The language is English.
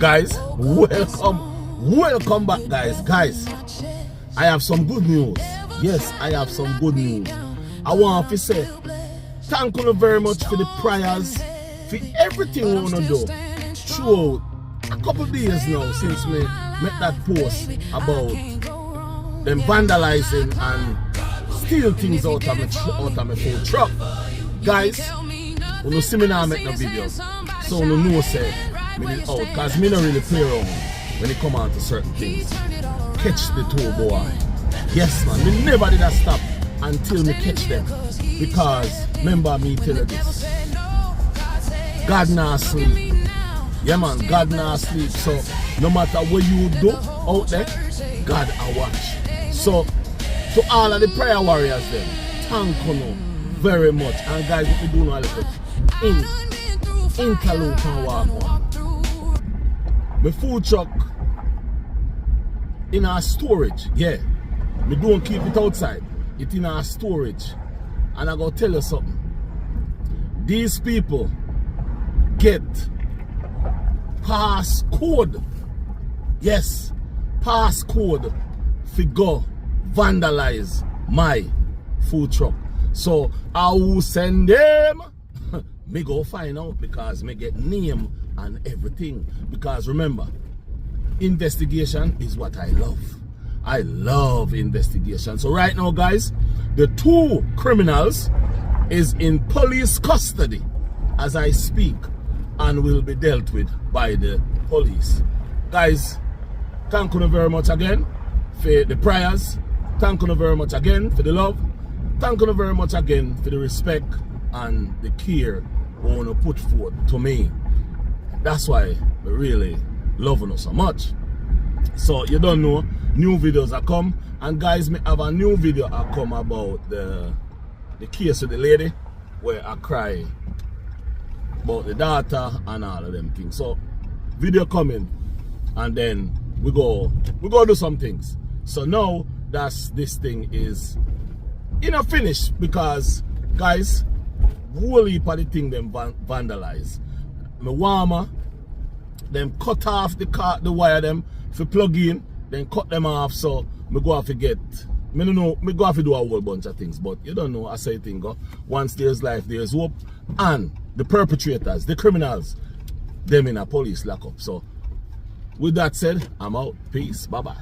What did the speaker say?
Guys, welcome back, guys. I have some good news. Yes, I have some good news. I want to say thank you very much for the prayers, for everything we want to do throughout a couple of days now since we made that post about them vandalizing and steal things out of my food truck. Guys, when you see me now make no video, so you know say me did out, because me don't really play around when it come on to certain things. Catch the two boy. Yes man, me never did that stop until me catch them. Because remember me tell you this, God not sleep. Yeah man, God not sleep. So no matter what you do out there, God I watch. So to all of the prayer warriors then, thank you very much. And guys, if you do know a little interlude can walk on. My food truck in our storage, yeah. Me don't keep it outside. It's in our storage. And I gotta tell you something. These people get passcode. Yes, passcode to go vandalize my food truck. So I will send them. Me go find out because me get name and everything. Because remember, investigation is what I love. I love investigation. So right now, guys, the two criminals is in police custody as I speak and will be dealt with by the police. Guys, thank you very much again for the prayers. Thank you very much again for the love. Thank you very much again for the respect and the care you want to put forth to me. That's why we really loving you so much. So you don't know, new videos are come, and guys, me have a new video I come about the case of the lady where I cry about the daughter and all of them things. So video coming, and then we go do some things. So now this thing is finished, because guys, whole heap of the thing them vandalize. My warmer, them cut off the wire them for plug in, then cut them off. So me go have to get, me don't know, me go have to do a whole bunch of things, but you don't know, I say thing go. Once there's life, there's hope. And the perpetrators, the criminals, them in a police lockup. So with that said, I'm out. Peace. Bye bye.